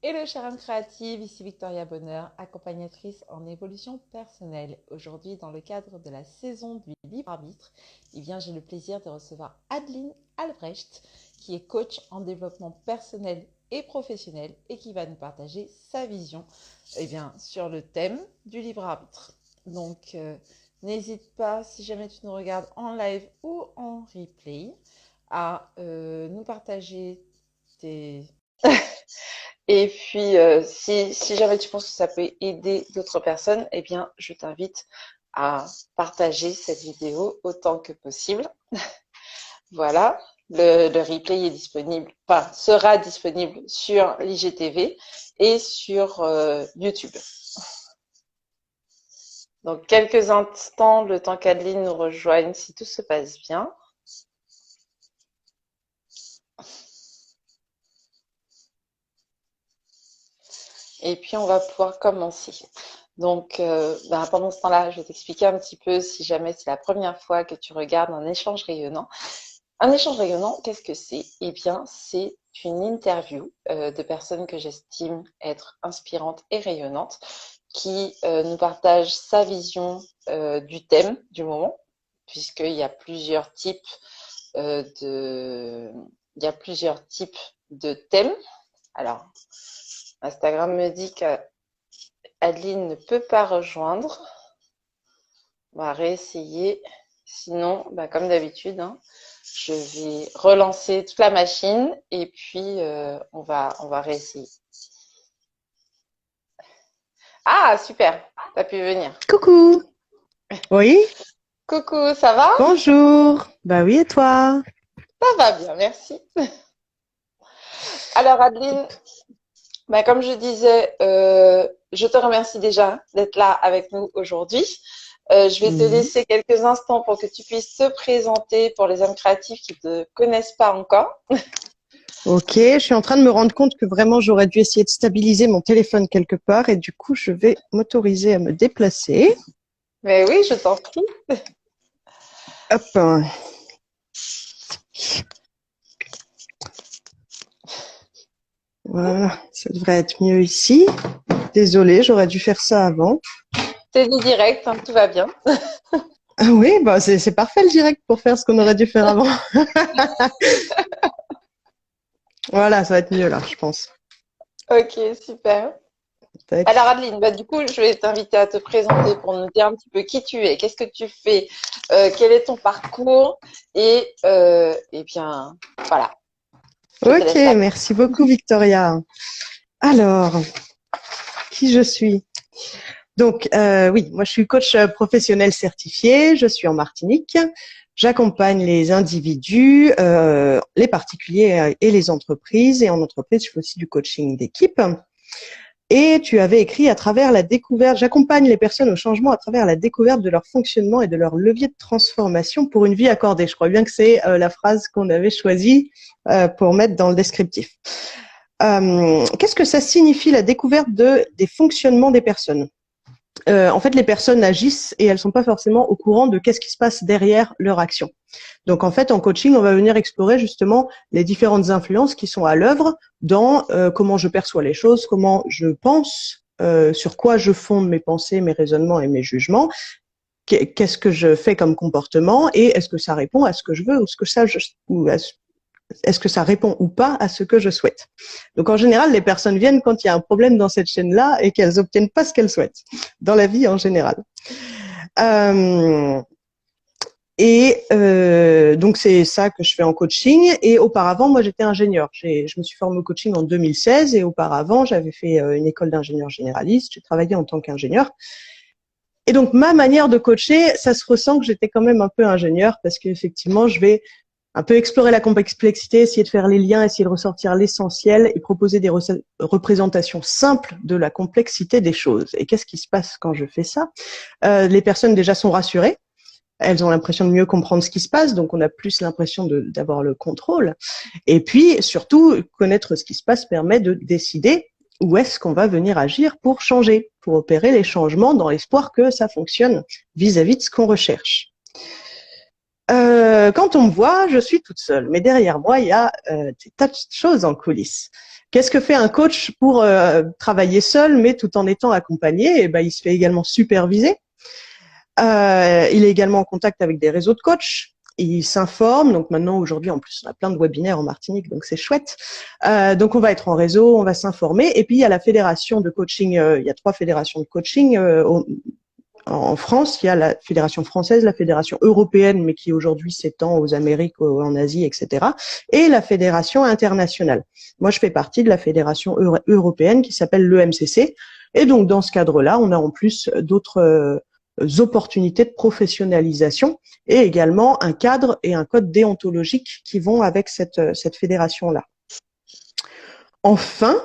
Hello chère âme créative, ici Victoria Bonheur, accompagnatrice en évolution personnelle. Aujourd'hui, dans le cadre de la saison du libre arbitre, j'ai le plaisir de recevoir Adeline Albrecht, qui est coach en développement personnel et professionnel et qui va nous partager sa vision sur le thème du libre arbitre. Donc, n'hésite pas, si jamais tu nous regardes en live ou en replay, à nous partager tes et puis, si jamais tu penses que ça peut aider d'autres personnes, je t'invite à partager cette vidéo autant que possible. Voilà, le replay est disponible, enfin, sera disponible sur l'IGTV et sur YouTube. Donc, quelques instants, le temps qu'Adeline nous rejoigne, si tout se passe bien. Et puis, on va pouvoir commencer. Donc, pendant ce temps-là, je vais t'expliquer un petit peu, si jamais c'est la première fois que tu regardes un échange rayonnant. Un échange rayonnant, qu'est-ce que c'est? Eh bien, c'est une interview de personnes que j'estime être inspirantes et rayonnantes, qui nous partagent sa vision du thème du moment, puisqu'il y a plusieurs types il y a plusieurs types de thèmes. Alors, Instagram me dit qu'Adeline ne peut pas rejoindre. On va réessayer. Sinon, comme d'habitude, hein, je vais relancer toute la machine et puis on va réessayer. Ah, super, t'as pu venir. Coucou. Oui, Coucou, ça va? bonjour. Bah oui, et toi? Ça va bien, merci. Alors Adeline, comme je disais, je te remercie déjà d'être là avec nous aujourd'hui. Je vais te Mhm. laisser quelques instants pour que tu puisses te présenter pour les âmes créatives qui ne te connaissent pas encore. Ok, je suis en train de me rendre compte que vraiment j'aurais dû essayer de stabiliser mon téléphone quelque part et du coup je vais m'autoriser à me déplacer. Mais oui, je t'en prie. Hop. Voilà, ça devrait être mieux ici. Désolée, j'aurais dû faire ça avant. C'est du direct, hein, tout va bien. Ah oui, bah c'est parfait le direct pour faire ce qu'on aurait dû faire avant. Voilà, ça va être mieux là, je pense. Ok, super. Alors Tac. Adeline, du coup, je vais t'inviter à te présenter pour nous dire un petit peu qui tu es, qu'est-ce que tu fais, quel est ton parcours et voilà, je te Ok, laisse la main. merci beaucoup Victoria. Alors, qui je suis? Donc, oui, moi je suis coach professionnel certifié, je suis en Martinique. J'accompagne les individus, les particuliers et les entreprises. Et en entreprise, je fais aussi du coaching d'équipe. Et tu avais écrit à travers la découverte, j'accompagne les personnes au changement à travers la découverte de leur fonctionnement et de leur levier de transformation pour une vie accordée. Je crois bien que c'est la phrase qu'on avait choisie pour mettre dans le descriptif. Qu'est-ce que ça signifie la découverte des fonctionnements des personnes? En fait, les personnes agissent et elles sont pas forcément au courant de qu'est-ce qui se passe derrière leur action. Donc, en fait, en coaching, on va venir explorer justement les différentes influences qui sont à l'œuvre dans comment je perçois les choses, comment je pense, sur quoi je fonde mes pensées, mes raisonnements et mes jugements. Qu'est-ce que je fais comme comportement et est-ce que ça répond à ce que je veux ou ce que ça, ou est-ce que ça répond ou pas à ce que je souhaite. Donc en général, les personnes viennent quand il y a un problème dans cette chaîne-là et qu'elles obtiennent pas ce qu'elles souhaitent dans la vie en général. Euh, donc c'est ça que je fais en coaching. Et auparavant, moi j'étais ingénieur. Je me suis formée au coaching en 2016 et auparavant j'avais fait une école d'ingénieur généraliste. J'ai travaillé en tant qu'ingénieur. Et donc ma manière de coacher, ça se ressent que j'étais quand même un peu ingénieur parce qu'effectivement je vais un peu explorer la complexité, essayer de faire les liens, essayer de ressortir l'essentiel et proposer des représentations simples de la complexité des choses. Et qu'est-ce qui se passe quand je fais ça? Les personnes déjà sont rassurées. Elles ont l'impression de mieux comprendre ce qui se passe, donc on a plus l'impression d'avoir le contrôle. Et puis, surtout, connaître ce qui se passe permet de décider où est-ce qu'on va venir agir pour changer, pour opérer les changements dans l'espoir que ça fonctionne vis-à-vis de ce qu'on recherche. Quand on me voit, je suis toute seule, mais derrière moi, il y a des tas de choses en coulisses. Qu'est-ce que fait un coach pour travailler seul, mais tout en étant accompagné? Il se fait également superviser. Il est également en contact avec des réseaux de coachs. Il s'informe. Donc maintenant, aujourd'hui, en plus, on a plein de webinaires en Martinique, donc c'est chouette. Donc on va être en réseau, on va s'informer. Et puis il y a la fédération de coaching. Il y a 3 fédérations de coaching en France. Il y a la fédération française, la fédération européenne, mais qui aujourd'hui s'étend aux Amériques, en Asie, etc. Et la fédération internationale. Moi, je fais partie de la fédération européenne qui s'appelle l'EMCC. Et donc dans ce cadre-là, on a en plus d'autres opportunités de professionnalisation et également un cadre et un code déontologique qui vont avec cette fédération-là. Enfin,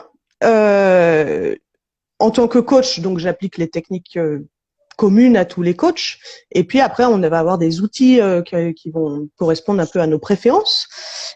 en tant que coach, donc j'applique les techniques communes à tous les coachs. Et puis après, on va avoir des outils qui vont correspondre un peu à nos préférences.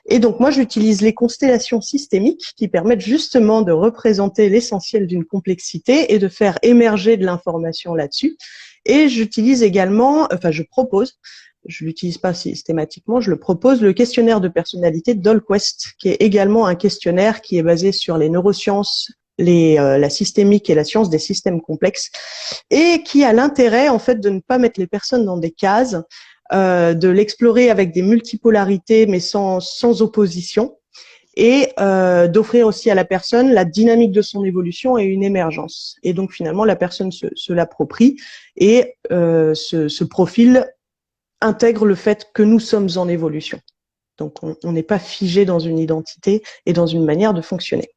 Et donc moi, j'utilise les constellations systémiques qui permettent justement de représenter l'essentiel d'une complexité et de faire émerger de l'information là-dessus. Et j'utilise également, je propose, je l'utilise pas systématiquement, je le propose, le questionnaire de personnalité d'Allquest, qui est également un questionnaire qui est basé sur les neurosciences, la systémique et la science des systèmes complexes, et qui a l'intérêt en fait de ne pas mettre les personnes dans des cases, de l'explorer avec des multipolarités mais sans opposition, et d'offrir aussi à la personne la dynamique de son évolution et une émergence. Et donc finalement la personne se l'approprie et ce profil intègre le fait que nous sommes en évolution. Donc on n'est pas figé dans une identité et dans une manière de fonctionner.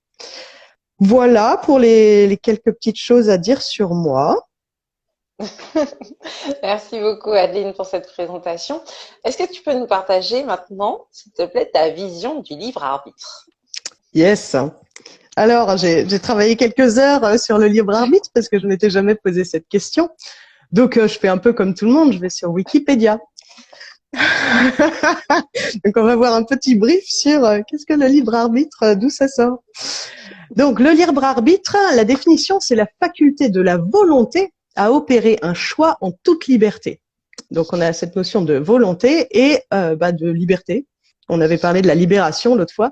Voilà pour les quelques petites choses à dire sur moi. Merci beaucoup, Adeline, pour cette présentation. Est-ce que tu peux nous partager maintenant, s'il te plaît, ta vision du libre arbitre? Yes. Alors, j'ai travaillé quelques heures sur le libre arbitre parce que je m'étais jamais posé cette question. Donc, je fais un peu comme tout le monde, je vais sur Wikipédia. Donc, on va voir un petit brief sur qu'est-ce que le libre arbitre, d'où ça sort. Donc, le libre arbitre, la définition, c'est la faculté de la volonté à opérer un choix en toute liberté. Donc, on a cette notion de volonté et de liberté. On avait parlé de la libération l'autre fois.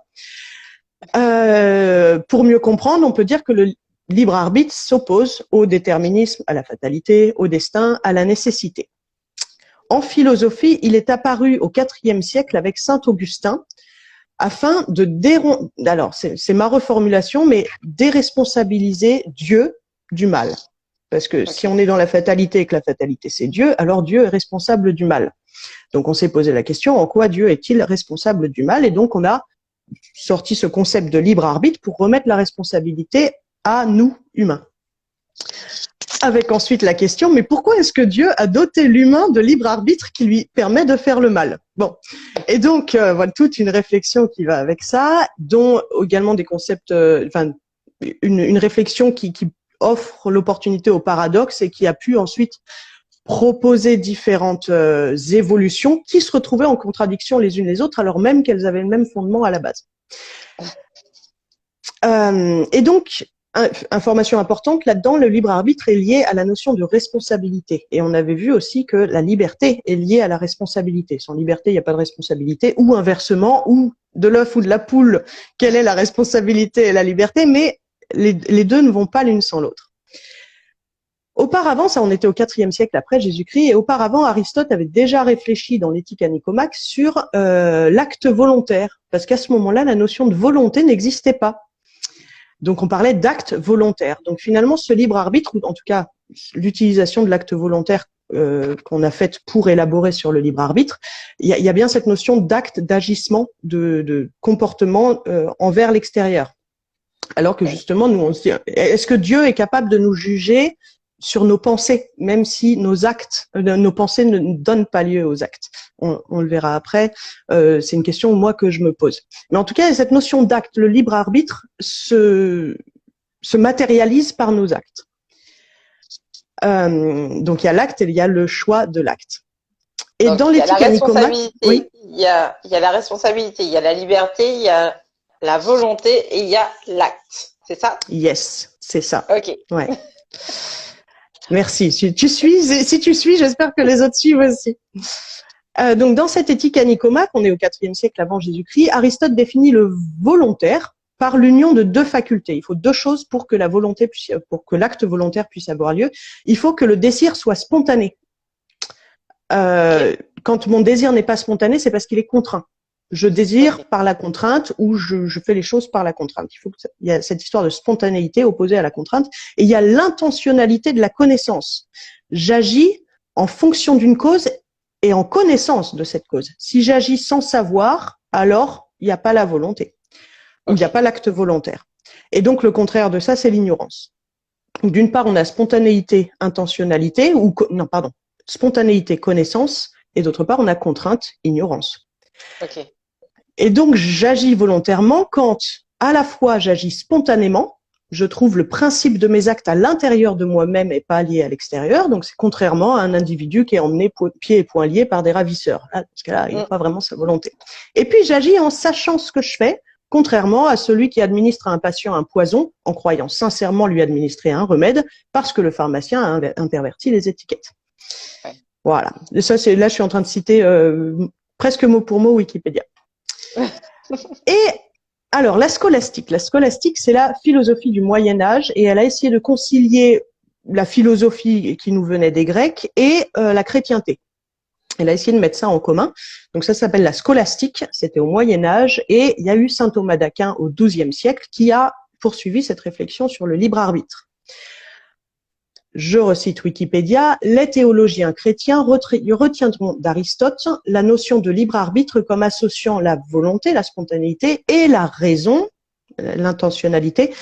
Pour mieux comprendre, on peut dire que le libre arbitre s'oppose au déterminisme, à la fatalité, au destin, à la nécessité. En philosophie, il est apparu au IVe siècle avec saint Augustin afin de alors c'est ma reformulation, mais déresponsabiliser Dieu du mal. Parce que si on est dans la fatalité et que la fatalité c'est Dieu, alors Dieu est responsable du mal. Donc on s'est posé la question, en quoi Dieu est-il responsable du mal? Et donc on a sorti ce concept de libre arbitre pour remettre la responsabilité à nous, humains. Avec ensuite la question, mais pourquoi est-ce que Dieu a doté l'humain de libre arbitre qui lui permet de faire le mal? Bon. Et donc, voilà toute une réflexion qui va avec ça, dont également des concepts, une réflexion qui offre l'opportunité au paradoxe et qui a pu ensuite proposer différentes évolutions qui se retrouvaient en contradiction les unes les autres, alors même qu'elles avaient le même fondement à la base. Et donc, information importante là-dedans, le libre arbitre est lié à la notion de responsabilité. Et on avait vu aussi que la liberté est liée à la responsabilité. Sans liberté, il n'y a pas de responsabilité, ou inversement, ou de l'œuf ou de la poule, quelle est la responsabilité et la liberté, mais les deux ne vont pas l'une sans l'autre. Auparavant, ça on était au IVe siècle après Jésus-Christ, et auparavant Aristote avait déjà réfléchi dans l'Éthique à Nicomaque sur l'acte volontaire, parce qu'à ce moment-là, la notion de volonté n'existait pas. Donc on parlait d'acte volontaire. Donc finalement, ce libre arbitre, ou en tout cas l'utilisation de l'acte volontaire qu'on a faite pour élaborer sur le libre arbitre, il y a bien cette notion d'acte, d'agissement, de comportement envers l'extérieur. Alors que justement, nous on se dit, est-ce que Dieu est capable de nous juger sur nos pensées, même si nos actes, nos pensées ne donnent pas lieu aux actes. On le verra après. C'est une question moi que je me pose. Mais en tout cas, cette notion d'acte, le libre arbitre, se matérialise par nos actes. Donc il y a l'acte et il y a le choix de l'acte. Et donc, dans l'éthique à Nicomaque, oui. il y a la responsabilité, il y a la liberté, il y a la volonté et il y a l'acte. C'est ça? Yes, c'est ça. Ok. Ouais. Merci. Si tu suis, j'espère que les autres suivent aussi. Donc, dans cette éthique à Nicomaque, on est au IVe siècle avant Jésus-Christ, Aristote définit le volontaire par l'union de deux facultés. Il faut deux choses pour que pour que l'acte volontaire puisse avoir lieu. Il faut que le désir soit spontané. Quand mon désir n'est pas spontané, c'est parce qu'il est contraint. Je désire par la contrainte ou je fais les choses par la contrainte. Il y a cette histoire de spontanéité opposée à la contrainte. Et il y a l'intentionnalité de la connaissance. J'agis en fonction d'une cause et en connaissance de cette cause. Si j'agis sans savoir, alors il n'y a pas la volonté. Ou il n'y a pas l'acte volontaire. Et donc le contraire de ça, c'est l'ignorance. D'une part, on a spontanéité, intentionnalité, spontanéité, connaissance, et d'autre part, on a contrainte, ignorance. Et donc, j'agis volontairement quand, à la fois, j'agis spontanément, je trouve le principe de mes actes à l'intérieur de moi-même et pas lié à l'extérieur, donc c'est contrairement à un individu qui est emmené pieds et poings liés par des ravisseurs. Là, parce que là, il n'a pas vraiment sa volonté. Et puis, j'agis en sachant ce que je fais, contrairement à celui qui administre à un patient un poison en croyant sincèrement lui administrer un remède parce que le pharmacien a interverti les étiquettes. Voilà. Et ça, là, je suis en train de citer presque mot pour mot Wikipédia. Et alors, la scolastique. La scolastique, c'est la philosophie du Moyen-Âge et elle a essayé de concilier la philosophie qui nous venait des Grecs et la chrétienté. Elle a essayé de mettre ça en commun. Donc ça s'appelle la scolastique, c'était au Moyen-Âge, et il y a eu saint Thomas d'Aquin au XIIe siècle qui a poursuivi cette réflexion sur le libre arbitre. Je recite Wikipédia, les théologiens chrétiens retiendront d'Aristote la notion de libre arbitre comme associant la volonté, la spontanéité et la raison, l'intentionnalité,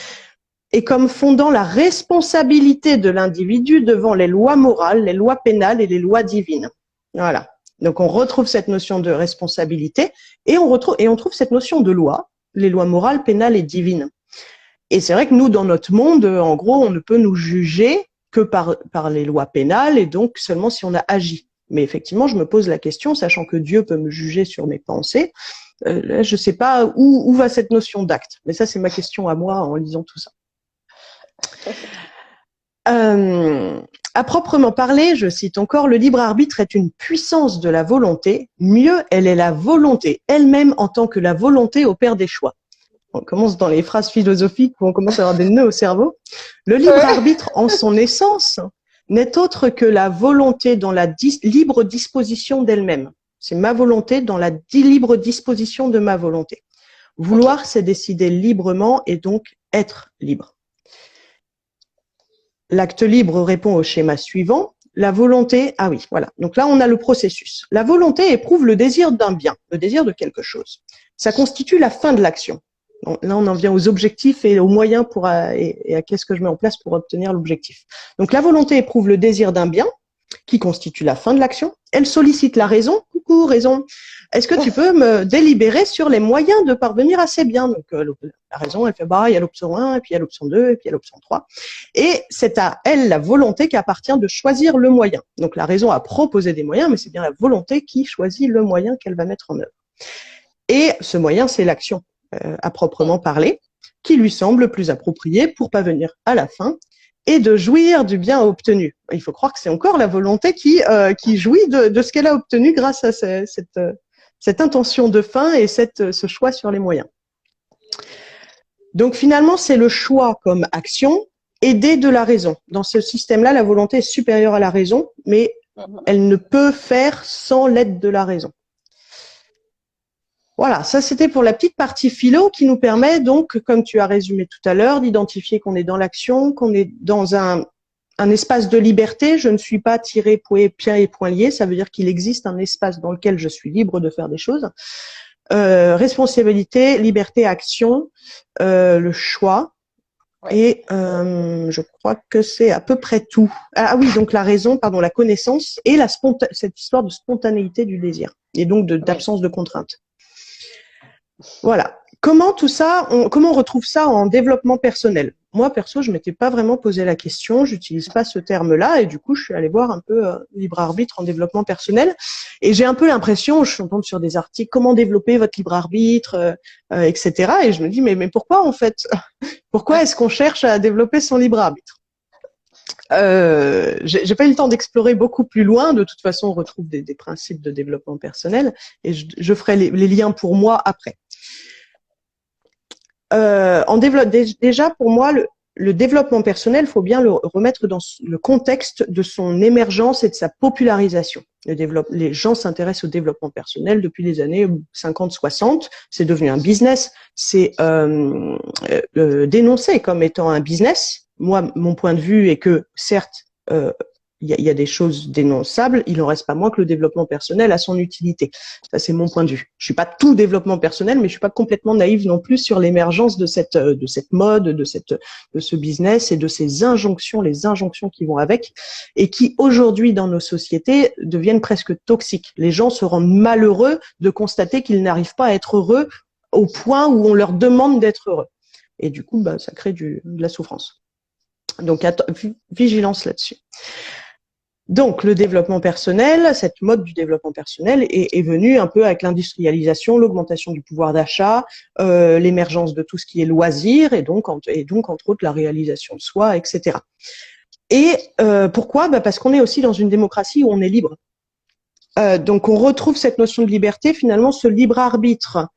et comme fondant la responsabilité de l'individu devant les lois morales, les lois pénales et les lois divines. Voilà. Donc on retrouve cette notion de responsabilité et on trouve cette notion de loi, les lois morales, pénales et divines. Et c'est vrai que nous, dans notre monde, en gros, on ne peut nous juger que par les lois pénales et donc seulement si on a agi. Mais effectivement, je me pose la question, sachant que Dieu peut me juger sur mes pensées, je ne sais pas où va cette notion d'acte. Mais ça, c'est ma question à moi en lisant tout ça. À proprement parler, je cite encore, le libre arbitre est une puissance de la volonté. Mieux, elle est la volonté elle-même en tant que la volonté opère des choix. On commence dans les phrases philosophiques où on commence à avoir des nœuds au cerveau. Le libre arbitre en son essence n'est autre que la volonté dans la libre disposition d'elle-même. C'est ma volonté dans la libre disposition de ma volonté. Vouloir, c'est décider librement et donc être libre. L'acte libre répond au schéma suivant. La volonté, ah oui, voilà. Donc là, on a le processus. La volonté éprouve le désir d'un bien, le désir de quelque chose. Ça constitue la fin de l'action. Là, on en vient aux objectifs et aux moyens et à qu'est-ce que je mets en place pour obtenir l'objectif. Donc la volonté éprouve le désir d'un bien, qui constitue la fin de l'action. Elle sollicite la raison. Coucou, raison. Est-ce que tu peux me délibérer sur les moyens de parvenir à ces biens? Donc, la raison, elle fait, il y a l'option 1, et puis il y a l'option 2, et puis il y a l'option 3. Et c'est à elle, la volonté, qui appartient de choisir le moyen. Donc, la raison a proposé des moyens, mais c'est bien la volonté qui choisit le moyen qu'elle va mettre en œuvre. Et ce moyen, c'est l'action, à proprement parler, qui lui semble le plus approprié pour parvenir à la fin et de jouir du bien obtenu. Il faut croire que c'est encore la volonté qui jouit de ce qu'elle a obtenu grâce à cette intention de fin et ce choix sur les moyens. Donc finalement, c'est le choix comme action aidé de la raison. Dans ce système-là, la volonté est supérieure à la raison, mais elle ne peut faire sans l'aide de la raison. Voilà, ça c'était pour la petite partie philo qui nous permet donc, comme tu as résumé tout à l'heure, d'identifier qu'on est dans l'action, qu'on est dans un espace de liberté. Je ne suis pas tiré pieds et poings liés, ça veut dire qu'il existe un espace dans lequel je suis libre de faire des choses. Responsabilité, liberté, action, le choix. Et je crois que c'est à peu près tout. Ah oui, donc la raison, la connaissance et cette histoire de spontanéité du désir et donc d'absence de contrainte. Voilà. Comment on retrouve ça en développement personnel? Moi, perso, je m'étais pas vraiment posé la question, j'utilise pas ce terme-là, et du coup, je suis allée voir un peu libre arbitre en développement personnel, et j'ai un peu l'impression, je tombe sur des articles, comment développer votre libre arbitre, etc. Et je me dis, mais pourquoi en fait? Pourquoi est-ce qu'on cherche à développer son libre arbitre? J'ai pas eu le temps d'explorer beaucoup plus loin. De toute façon, on retrouve des principes de développement personnel, et je ferai les liens pour moi après. Déjà, pour moi, le développement personnel, faut bien le remettre dans le contexte de son émergence et de sa popularisation. Les gens s'intéressent au développement personnel depuis les années 50-60. C'est devenu un business. C'est dénoncé comme étant un business. Moi, mon point de vue est que, certes, il y a des choses dénonçables, il n'en reste pas moins que le développement personnel a son utilité. Ça, c'est mon point de vue. Je suis pas tout développement personnel, mais je suis pas complètement naïve non plus sur l'émergence de cette mode, de ce business et de ces injonctions, les injonctions qui vont avec, et qui aujourd'hui dans nos sociétés deviennent presque toxiques. Les gens se rendent malheureux de constater qu'ils n'arrivent pas à être heureux au point où on leur demande d'être heureux. Et du coup, ça crée de la souffrance. Donc, vigilance là-dessus. Donc, le développement personnel, cette mode du développement personnel est venue un peu avec l'industrialisation, l'augmentation du pouvoir d'achat, l'émergence de tout ce qui est loisir et donc entre autres la réalisation de soi, etc. Et pourquoi ? Parce qu'on est aussi dans une démocratie où on est libre. Donc, on retrouve cette notion de liberté, finalement, ce libre arbitre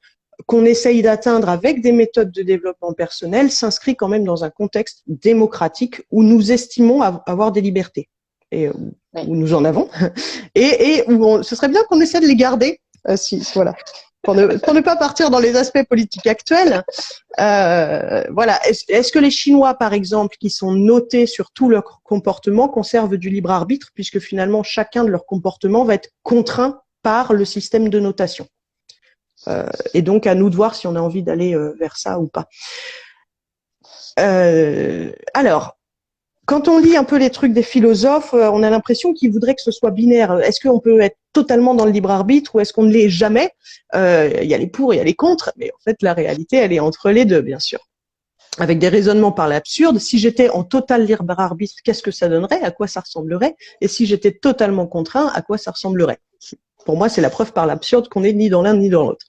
qu'on essaye d'atteindre avec des méthodes de développement personnel s'inscrit quand même dans un contexte démocratique où nous estimons avoir des libertés. Et où nous en avons, et où ce serait bien qu'on essaie de les garder, voilà, pour ne pas partir dans les aspects politiques actuels. Voilà. Est-ce que les Chinois, par exemple, qui sont notés sur tout leur comportement, conservent du libre arbitre, puisque finalement chacun de leurs comportements va être contraint par le système de notation. Et donc à nous de voir si on a envie d'aller vers ça ou pas. Alors. Quand on lit un peu les trucs des philosophes, on a l'impression qu'ils voudraient que ce soit binaire. Est-ce qu'on peut être totalement dans le libre arbitre ou est-ce qu'on ne l'est jamais ? Il y a les pour, il y a les contre, mais en fait la réalité elle est entre les deux, bien sûr. Avec des raisonnements par l'absurde, si j'étais en total libre arbitre, qu'est-ce que ça donnerait ? À quoi ça ressemblerait ? Et si j'étais totalement contraint, à quoi ça ressemblerait ? Pour moi, c'est la preuve par l'absurde qu'on n'est ni dans l'un ni dans l'autre.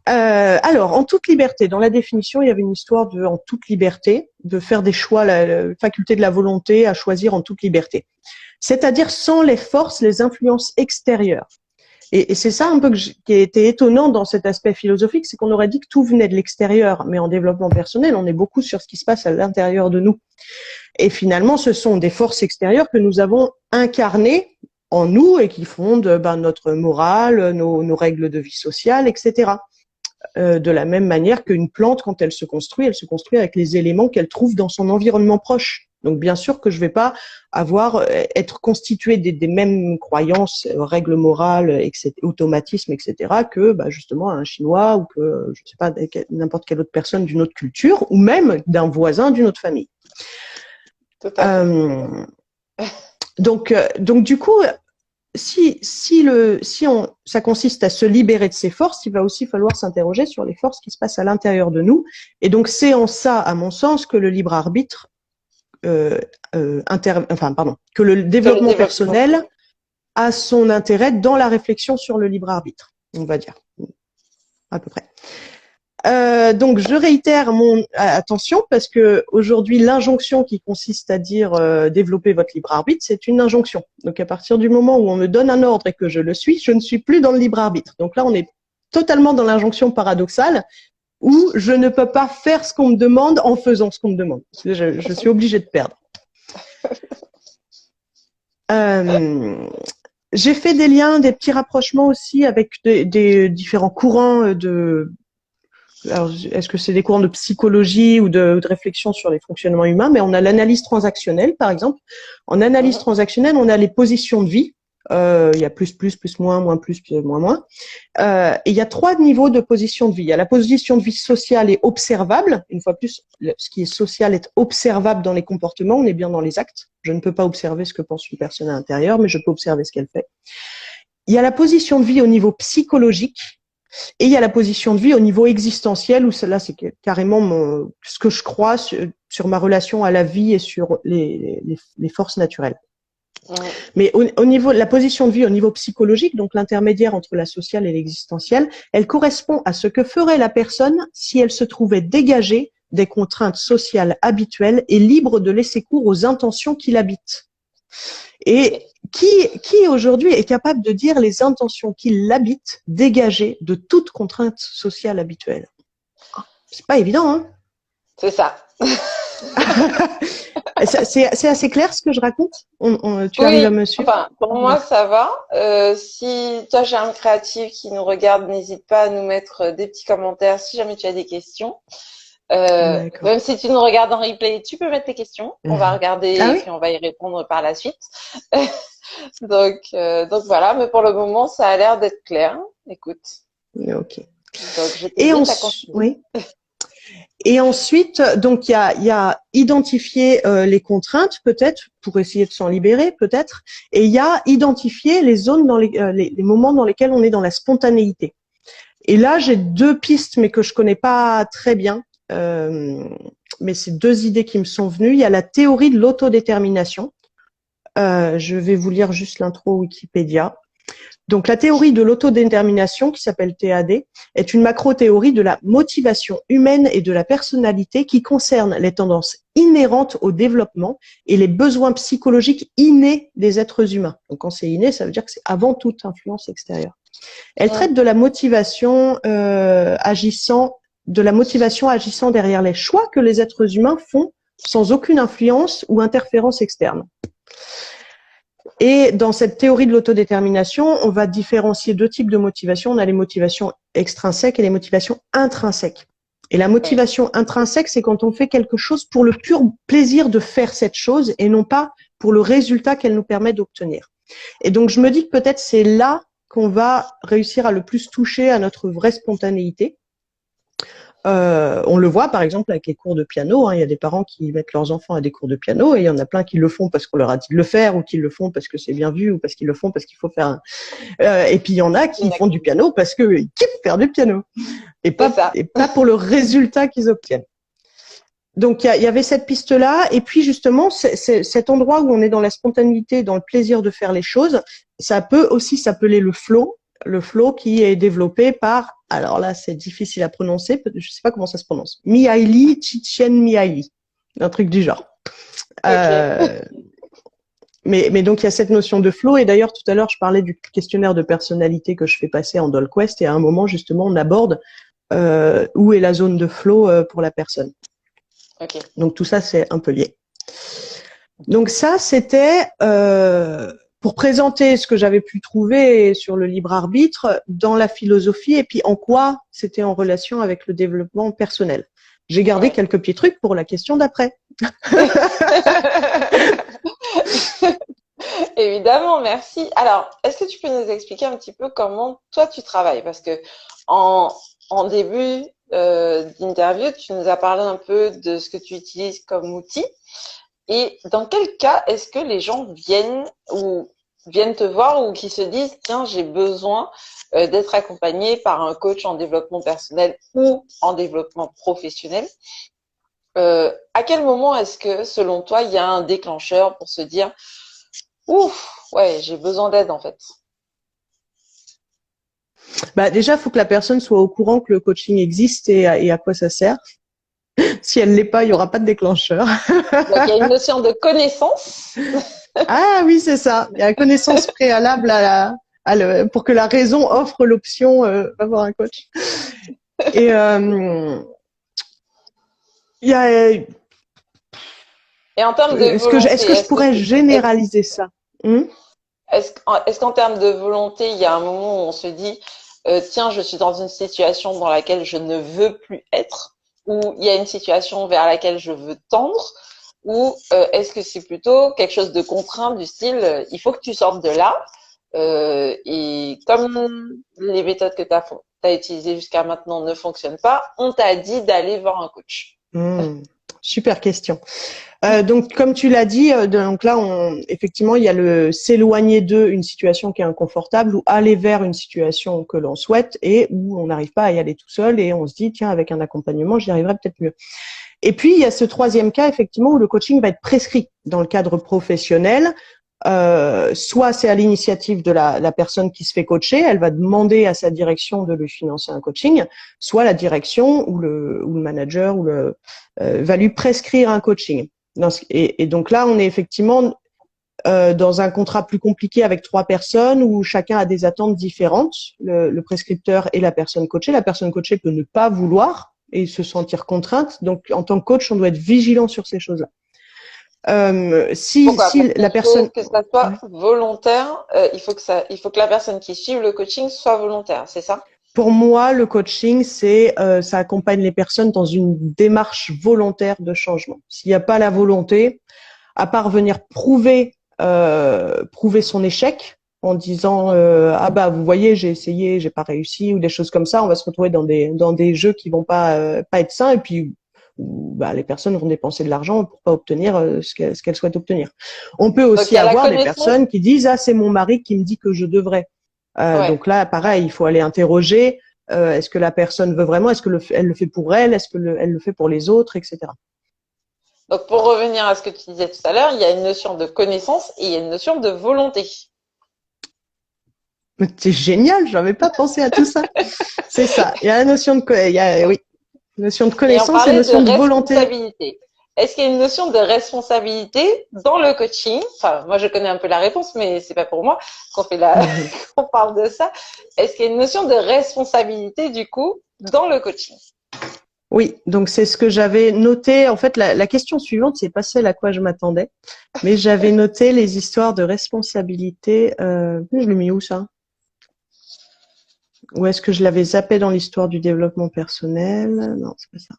Alors, en toute liberté, dans la définition, il y avait une histoire de en toute liberté, de faire des choix, la faculté de la volonté à choisir en toute liberté. C'est-à-dire sans les forces, les influences extérieures. Et c'est ça un peu qui a été étonnant dans cet aspect philosophique, c'est qu'on aurait dit que tout venait de l'extérieur, mais en développement personnel, on est beaucoup sur ce qui se passe à l'intérieur de nous. Et finalement, ce sont des forces extérieures que nous avons incarnées en nous et qui fondent notre morale, nos règles de vie sociale, etc. De la même manière qu'une plante, quand elle se construit avec les éléments qu'elle trouve dans son environnement proche. Donc, bien sûr que je vais pas être constituée des mêmes croyances, règles morales, etc., automatismes, etc., que justement un Chinois ou que je sais pas n'importe quelle autre personne d'une autre culture ou même d'un voisin d'une autre famille. Donc du coup. Ça consiste à se libérer de ces forces, il va aussi falloir s'interroger sur les forces qui se passent à l'intérieur de nous. Et donc, c'est en ça, à mon sens, que le libre arbitre, que le développement personnel a son intérêt dans la réflexion sur le libre arbitre, on va dire, à peu près. Donc, je réitère attention parce que aujourd'hui, l'injonction qui consiste à dire développer votre libre arbitre, c'est une injonction. Donc, à partir du moment où on me donne un ordre et que je le suis, je ne suis plus dans le libre arbitre. Donc là, on est totalement dans l'injonction paradoxale où je ne peux pas faire ce qu'on me demande en faisant ce qu'on me demande. Je suis obligée de perdre. J'ai fait des liens, des petits rapprochements aussi avec des différents courants alors, est-ce que c'est des courants de psychologie ou de réflexion sur les fonctionnements humains? Mais on a l'analyse transactionnelle, par exemple. En analyse transactionnelle, on a les positions de vie. Il y a plus, moins, plus, moins. Et il y a 3 niveaux de position de vie. Il y a la position de vie sociale et observable. Une fois plus, ce qui est social est observable dans les comportements. On est bien dans les actes. Je ne peux pas observer ce que pense une personne à l'intérieur, mais je peux observer ce qu'elle fait. Il y a la position de vie au niveau psychologique. Et il y a la position de vie au niveau existentiel, où celle-là, c'est carrément ce que je crois sur ma relation à la vie et sur les forces naturelles. Ouais. Mais au niveau de la position de vie au niveau psychologique, donc l'intermédiaire entre la sociale et l'existentielle, elle correspond à ce que ferait la personne si elle se trouvait dégagée des contraintes sociales habituelles et libre de laisser cours aux intentions qui l'habitent. Et qui aujourd'hui est capable de dire les intentions qui l'habitent dégagées de toute contrainte sociale habituelle? C'est pas évident, hein. C'est ça. C'est assez clair ce que je raconte? Tu arrives à Oui, me suivre? enfin, pour moi, ça va. Si toi, j'ai un créatif qui nous regarde, n'hésite pas à nous mettre des petits commentaires si jamais tu as des questions. D'accord. Même si tu nous regardes en replay, tu peux mettre tes questions. On va regarder Ah et oui? puis on va y répondre par la suite. Donc voilà, mais pour le moment, ça a l'air d'être clair. Écoute, Ok. donc je t'invite à continuer. Oui. Et ensuite, donc il y a identifier les contraintes peut-être pour essayer de s'en libérer peut-être, et il y a identifier les zones dans les moments dans lesquels on est dans la spontanéité. Et là, j'ai deux pistes, mais que je connais pas très bien. Mais c'est deux idées qui me sont venues. Il y a la théorie de l'autodétermination. Je vais vous lire juste l'intro Wikipédia. Donc, la théorie de l'autodétermination, qui s'appelle TAD, est une macro-théorie de la motivation humaine et de la personnalité qui concerne les tendances inhérentes au développement et les besoins psychologiques innés des êtres humains. Donc, quand c'est inné, ça veut dire que c'est avant toute influence extérieure. Elle traite de la motivation agissant derrière les choix que les êtres humains font sans aucune influence ou interférence externe. Et dans cette théorie de l'autodétermination, on va différencier deux types de motivation. On a les motivations extrinsèques et les motivations intrinsèques. Et la motivation intrinsèque, c'est quand on fait quelque chose pour le pur plaisir de faire cette chose et non pas pour le résultat qu'elle nous permet d'obtenir. Et donc, je me dis que peut-être c'est là qu'on va réussir à le plus toucher à notre vraie spontanéité. On le voit par exemple avec les cours de piano, hein. Il y a des parents qui mettent leurs enfants à des cours de piano et il y en a plein qui le font parce qu'on leur a dit de le faire ou qui le font parce que c'est bien vu ou parce qu'ils le font parce qu'il faut faire et puis il y en a qui font du piano parce qu'ils kiffent faire du piano et pas pour le résultat qu'ils obtiennent. Donc il y avait cette piste-là et puis justement cet endroit où on est dans la spontanéité, dans le plaisir de faire les choses, ça peut aussi s'appeler le flow qui est développé par, alors là c'est difficile à prononcer, je sais pas comment ça se prononce, Mihaly Csikszentmihalyi, un truc du genre. Okay. Mais donc il y a cette notion de flow et d'ailleurs tout à l'heure je parlais du questionnaire de personnalité que je fais passer en DolQuest et à un moment justement on aborde où est la zone de flow pour la personne. Okay. Donc tout ça c'est un peu lié. Donc ça c'était pour présenter ce que j'avais pu trouver sur le libre arbitre dans la philosophie et puis en quoi c'était en relation avec le développement personnel. J'ai gardé quelques petits trucs pour la question d'après. Évidemment, merci. Alors, est-ce que tu peux nous expliquer un petit peu comment toi tu travailles? Parce que en début d'interview, tu nous as parlé un peu de ce que tu utilises comme outil. Et dans quel cas est-ce que les gens viennent te voir ou qui se disent tiens, j'ai besoin d'être accompagné par un coach en développement personnel ou en développement professionnel? À quel moment est-ce que, selon toi, il y a un déclencheur pour se dire ouf, ouais, j'ai besoin d'aide en fait? Bah déjà, il faut que la personne soit au courant que le coaching existe et à quoi ça sert. Si elle l'est pas, il y aura pas de déclencheur. Donc il y a une notion de connaissance. Ah oui, c'est ça. Il y a la connaissance préalable pour que la raison offre l'option d'avoir un coach. Et il y a. Et en termes de volonté, est-ce que je pourrais généraliser ça? Est-ce qu'en termes de volonté, il y a un moment où on se dit tiens, je suis dans une situation dans laquelle je ne veux plus être, ou il y a une situation vers laquelle je veux tendre, ou est-ce que c'est plutôt quelque chose de contraint du style il faut que tu sortes de là et comme les méthodes que tu as utilisées jusqu'à maintenant ne fonctionnent pas, on t'a dit d'aller voir un coach. Super question. Donc, comme tu l'as dit, donc là, effectivement, il y a le s'éloigner d'une situation qui est inconfortable ou aller vers une situation que l'on souhaite et où on n'arrive pas à y aller tout seul et on se dit, tiens, avec un accompagnement, j'y arriverai peut-être mieux. Et puis, il y a ce troisième cas, effectivement, où le coaching va être prescrit dans le cadre professionnel. Soit c'est à l'initiative de la personne qui se fait coacher, elle va demander à sa direction de lui financer un coaching, soit la direction ou le manager va lui prescrire un coaching. Et donc là, on est effectivement dans un contrat plus compliqué avec 3 personnes où chacun a des attentes différentes, le prescripteur et la personne coachée. La personne coachée peut ne pas vouloir et se sentir contrainte. Donc, en tant que coach, on doit être vigilant sur ces choses-là. Pourquoi? Si Parce la qu'il faut personne, que ça soit volontaire, il faut que la personne qui suive le coaching soit volontaire, c'est ça? pour moi, le coaching, ça accompagne les personnes dans une démarche volontaire de changement. S'il n'y a pas la volonté, à part venir prouver son échec en disant ah bah vous voyez j'ai essayé, j'ai pas réussi ou des choses comme ça, on va se retrouver dans des jeux qui vont pas être sains et puis bah les personnes vont dépenser de l'argent pour pas obtenir ce qu'elles souhaitent obtenir. On peut aussi avoir des personnes qui disent ah c'est mon mari qui me dit que je devrais. Donc là pareil, il faut aller interroger est-ce que la personne veut vraiment, est-ce que elle le fait pour elle, est-ce que elle le fait pour les autres, etc. Donc, pour revenir à ce que tu disais tout à l'heure, il y a une notion de connaissance et il y a une notion de volonté. C'est génial, j'avais pas pensé à tout ça. C'est ça. Il y a la notion notion de connaissance et notion de volonté. Est-ce qu'il y a une notion de responsabilité dans le coaching? Enfin, moi, je connais un peu la réponse, mais c'est pas pour moi qu'on parle de ça. Est-ce qu'il y a une notion de responsabilité, du coup, dans le coaching? Oui, donc c'est ce que j'avais noté. En fait, la question suivante, c'est pas celle à quoi je m'attendais, mais j'avais noté les histoires de responsabilité. Je l'ai mis où ça? Ou est-ce que je l'avais zappé dans l'histoire du développement personnel? Non, c'est pas ça.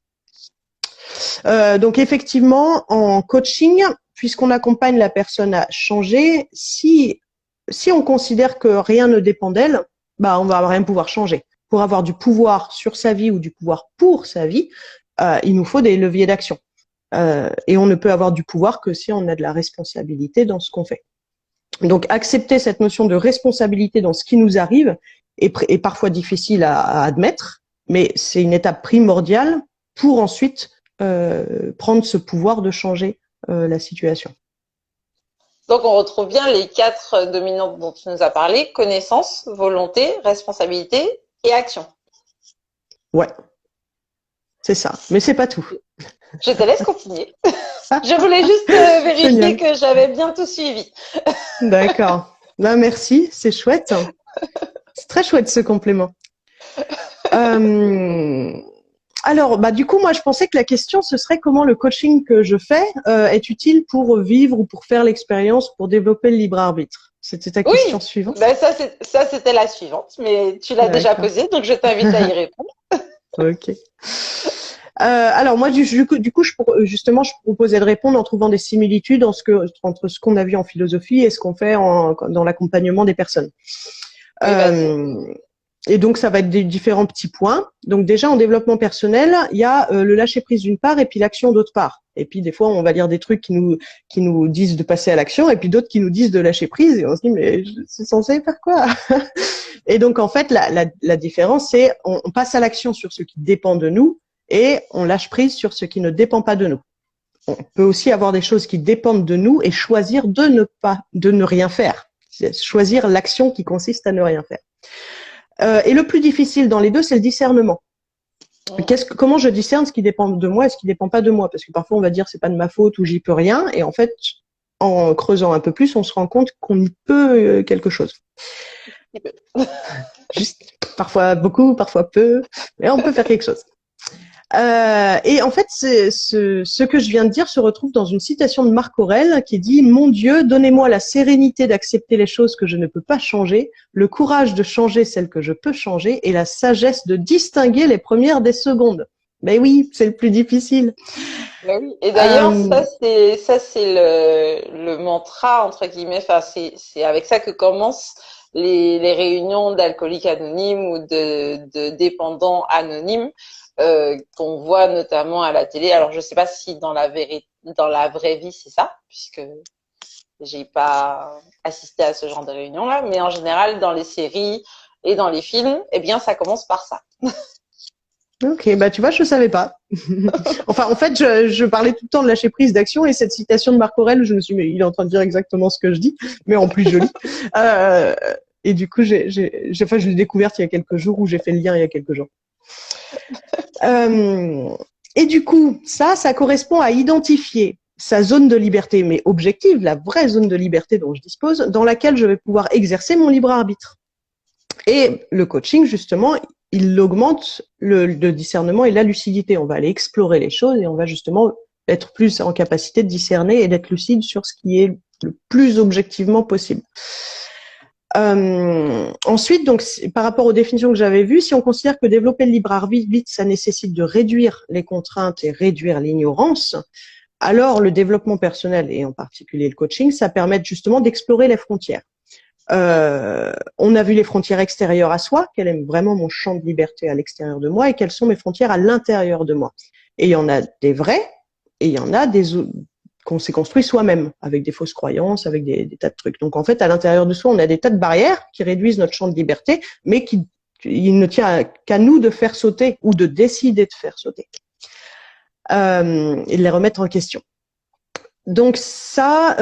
Donc effectivement, en coaching, puisqu'on accompagne la personne à changer, si on considère que rien ne dépend d'elle, bah on va rien pouvoir changer. Pour avoir du pouvoir sur sa vie ou du pouvoir pour sa vie, il nous faut des leviers d'action. Et on ne peut avoir du pouvoir que si on a de la responsabilité dans ce qu'on fait. Donc, accepter cette notion de responsabilité dans ce qui nous arrive est parfois difficile à admettre, mais c'est une étape primordiale pour ensuite prendre ce pouvoir de changer la situation. Donc, on retrouve bien les 4 dominantes dont tu nous as parlé: connaissance, volonté, responsabilité et action. Ouais, c'est ça. Mais c'est pas tout. Je te laisse continuer. Je voulais juste vérifier que j'avais bien tout suivi. D'accord. Ben, merci, c'est chouette. C'est très chouette ce complément. Alors, bah du coup, moi, je pensais que la question, ce serait comment le coaching que je fais est utile pour vivre ou pour faire l'expérience, pour développer le libre arbitre. C'était ta question suivante. Ben ça, c'était la suivante, mais tu l'as déjà posée, donc je t'invite à y répondre. Ok. Alors moi, du coup, justement, je proposais de répondre en trouvant des similitudes entre ce qu'on a vu en philosophie et ce qu'on fait dans l'accompagnement des personnes. Et donc, ça va être des différents petits points. Donc, déjà, en développement personnel, il y a le lâcher-prise d'une part et puis l'action d'autre part. Et puis, des fois, on va lire des trucs qui nous disent de passer à l'action et puis d'autres qui nous disent de lâcher prise. Et on se dit, mais je suis censé faire quoi? Et donc, en fait, la différence, c'est on passe à l'action sur ce qui dépend de nous et on lâche prise sur ce qui ne dépend pas de nous. On peut aussi avoir des choses qui dépendent de nous et choisir de ne rien faire. Choisir l'action qui consiste à ne rien faire. Et le plus difficile dans les deux, c'est le discernement. Comment je discerne ce qui dépend de moi et ce qui dépend pas de moi? Parce que parfois on va dire c'est pas de ma faute ou j'y peux rien, et en fait, en creusant un peu plus, on se rend compte qu'on y peut quelque chose. Juste, parfois beaucoup, parfois peu, mais on peut faire quelque chose. Et en fait, ce que je viens de dire se retrouve dans une citation de Marc Aurèle qui dit « Mon Dieu, donnez-moi la sérénité d'accepter les choses que je ne peux pas changer, le courage de changer celles que je peux changer et la sagesse de distinguer les premières des secondes. » Ben oui, c'est le plus difficile. Ben oui. Et d'ailleurs, ça c'est le mantra entre guillemets. Enfin, c'est avec ça que commencent les réunions d'alcooliques anonymes ou de dépendants anonymes. Qu'on voit notamment à la télé. Alors, je sais pas si dans la vraie vie, c'est ça, puisque j'ai pas assisté à ce genre de réunion-là, mais en général, dans les séries et dans les films, eh bien, ça commence par ça. Ok, bah tu vois, je savais pas. Enfin, en fait, je parlais tout le temps de lâcher prise, d'action, et cette citation de Marc Aurèle, je me suis dit, mais il est en train de dire exactement ce que je dis, mais en plus joli. Et du coup, je l'ai découverte il y a quelques jours, ou j'ai fait le lien il y a quelques jours. Et du coup, ça correspond à identifier sa zone de liberté, mais objective, la vraie zone de liberté dont je dispose, dans laquelle je vais pouvoir exercer mon libre arbitre. Et le coaching, justement, il augmente le discernement et la lucidité. On va aller explorer les choses et on va justement être plus en capacité de discerner et d'être lucide sur ce qui est le plus objectivement possible. Ensuite, donc, par rapport aux définitions que j'avais vues, si on considère que développer le libre arbitre, ça nécessite de réduire les contraintes et réduire l'ignorance, alors le développement personnel et en particulier le coaching, ça permet justement d'explorer les frontières. On a vu les frontières extérieures à soi, quel est vraiment mon champ de liberté à l'extérieur de moi et quelles sont mes frontières à l'intérieur de moi. Et il y en a des vraies et il y en a des qu'on s'est construit soi-même avec des fausses croyances, avec des tas de trucs. Donc en fait, à l'intérieur de soi, on a des tas de barrières qui réduisent notre champ de liberté, mais il ne tient qu'à nous de faire sauter ou de décider de faire sauter et de les remettre en question. Donc ça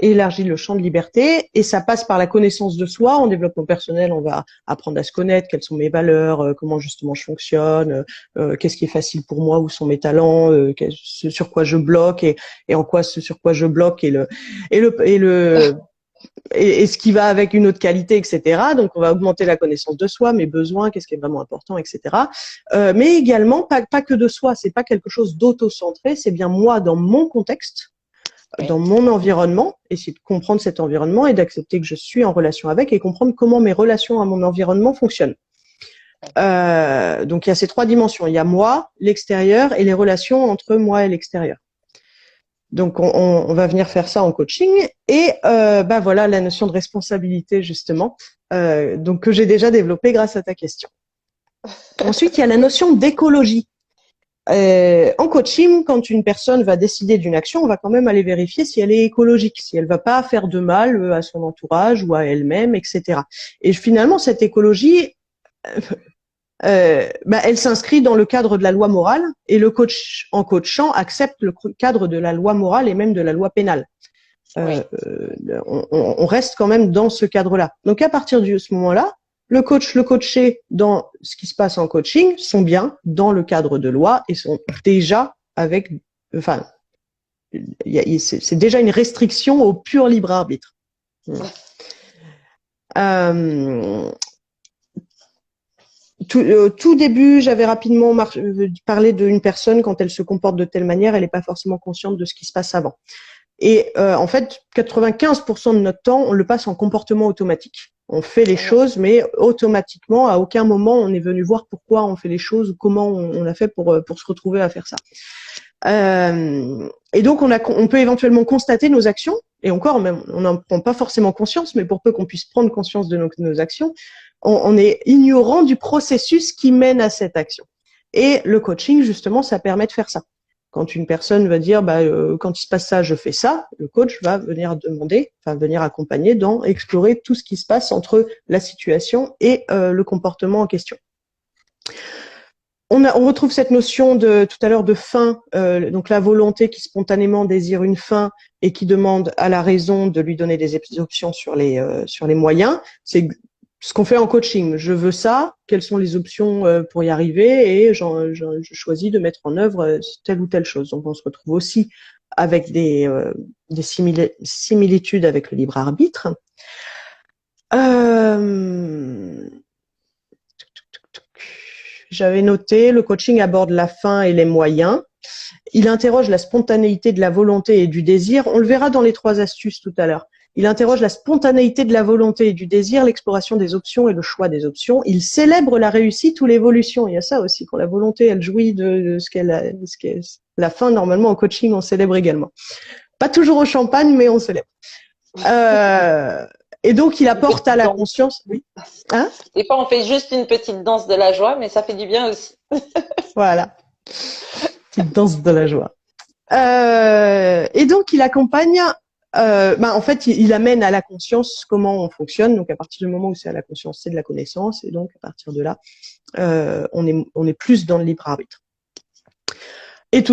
élargit le champ de liberté et ça passe par la connaissance de soi. En développement personnel, on va apprendre à se connaître, quelles sont mes valeurs, comment justement je fonctionne, qu'est-ce qui est facile pour moi, où sont mes talents, ce sur quoi je bloque et en quoi ce sur quoi je bloque et ce qui va avec une autre qualité, etc. Donc, on va augmenter la connaissance de soi, mes besoins, qu'est-ce qui est vraiment important, etc. Mais également, pas que de soi, c'est pas quelque chose d'auto-centré, c'est bien moi dans mon contexte, dans mon environnement, essayer de comprendre cet environnement et d'accepter que je suis en relation avec et comprendre comment mes relations à mon environnement fonctionnent. Donc, il y a ces trois dimensions. Il y a moi, l'extérieur et les relations entre moi et l'extérieur. Donc, on va venir faire ça en coaching et voilà la notion de responsabilité justement, donc que j'ai déjà développée grâce à ta question. Ensuite, il y a la notion d'écologie. En coaching, quand une personne va décider d'une action, on va quand même aller vérifier si elle est écologique, si elle va pas faire de mal à son entourage ou à elle-même, etc. Et finalement, cette écologie, elle s'inscrit dans le cadre de la loi morale et le coach, en coachant, accepte le cadre de la loi morale et même de la loi pénale. On reste quand même dans ce cadre-là. Donc, à partir de ce moment-là, le coach, le coaché dans ce qui se passe en coaching sont bien dans le cadre de loi et sont déjà c'est déjà une restriction au pur libre arbitre. Tout début, j'avais rapidement parlé d'une personne, quand elle se comporte de telle manière, elle n'est pas forcément consciente de ce qui se passe avant. Et en fait, 95% de notre temps, on le passe en comportement automatique. On fait les choses, mais automatiquement, à aucun moment, on est venu voir pourquoi on fait les choses ou comment on a fait pour se retrouver à faire ça. Et donc, on peut éventuellement constater nos actions, et encore, même, on n'en prend pas forcément conscience, mais pour peu qu'on puisse prendre conscience de nos actions, on est ignorant du processus qui mène à cette action. Et le coaching, justement, ça permet de faire ça. Quand une personne va dire, quand il se passe ça, je fais ça, le coach va venir venir accompagner dans explorer tout ce qui se passe entre la situation et le comportement en question. On retrouve cette notion de tout à l'heure de fin, donc la volonté qui spontanément désire une fin et qui demande à la raison de lui donner des options sur les moyens. C'est ce qu'on fait en coaching. Je veux ça, quelles sont les options pour y arriver et je choisis de mettre en œuvre telle ou telle chose. Donc on se retrouve aussi avec des similitudes avec le libre arbitre. J'avais noté, le coaching aborde la fin et les moyens. Il interroge la spontanéité de la volonté et du désir. On le verra dans les 3 astuces tout à l'heure. Il interroge la spontanéité de la volonté et du désir, l'exploration des options et le choix des options. Il célèbre la réussite ou l'évolution. Il y a ça aussi, quand la volonté, elle jouit de ce qu'elle la fin, normalement, en coaching, on célèbre également. Pas toujours au champagne, mais on célèbre. Et donc, il apporte à la conscience. Oui. Hein? Des fois, on fait juste une petite danse de la joie, mais ça fait du bien aussi. Voilà. Petite danse de la joie. Et donc, il accompagne. En fait, il amène à la conscience comment on fonctionne. Donc, à partir du moment où c'est à la conscience, c'est de la connaissance. Et donc, à partir de là, on est plus dans le libre arbitre. Et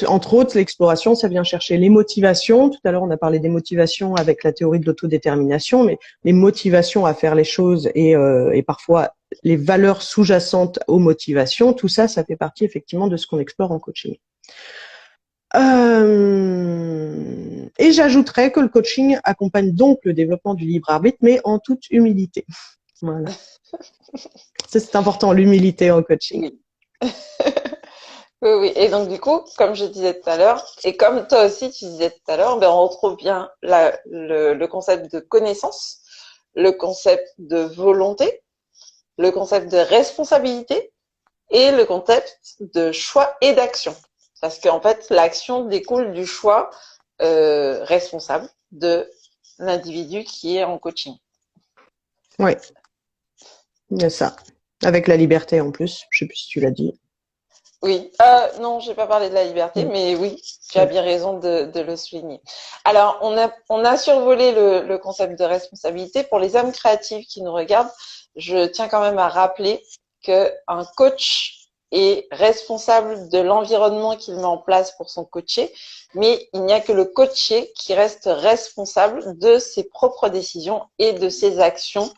entre autres, l'exploration, ça vient chercher les motivations. Tout à l'heure, on a parlé des motivations avec la théorie de l'autodétermination, mais les motivations à faire les choses et parfois les valeurs sous-jacentes aux motivations, tout ça, ça fait partie effectivement de ce qu'on explore en coaching. Et j'ajouterais que le coaching accompagne donc le développement du libre arbitre, mais en toute humilité. Voilà. C'est important, l'humilité en coaching. Oui. Oui, oui. Et donc, du coup, comme je disais tout à l'heure, et comme toi aussi tu disais tout à l'heure, ben, on retrouve bien le concept de connaissance, le concept de volonté, le concept de responsabilité et le concept de choix et d'action. Parce qu'en fait, l'action découle du choix responsable de l'individu qui est en coaching. Oui, il y a ça. Avec la liberté en plus, je sais plus si tu l'as dit. Oui, non, j'ai pas parlé de la liberté, mais oui, tu as Ouais. bien raison de le souligner. Alors, on a survolé le concept de responsabilité. Pour les âmes créatives qui nous regardent, je tiens quand même à rappeler que un coach est responsable de l'environnement qu'il met en place pour son coaché, mais il n'y a que le coaché qui reste responsable de ses propres décisions et de ses actions,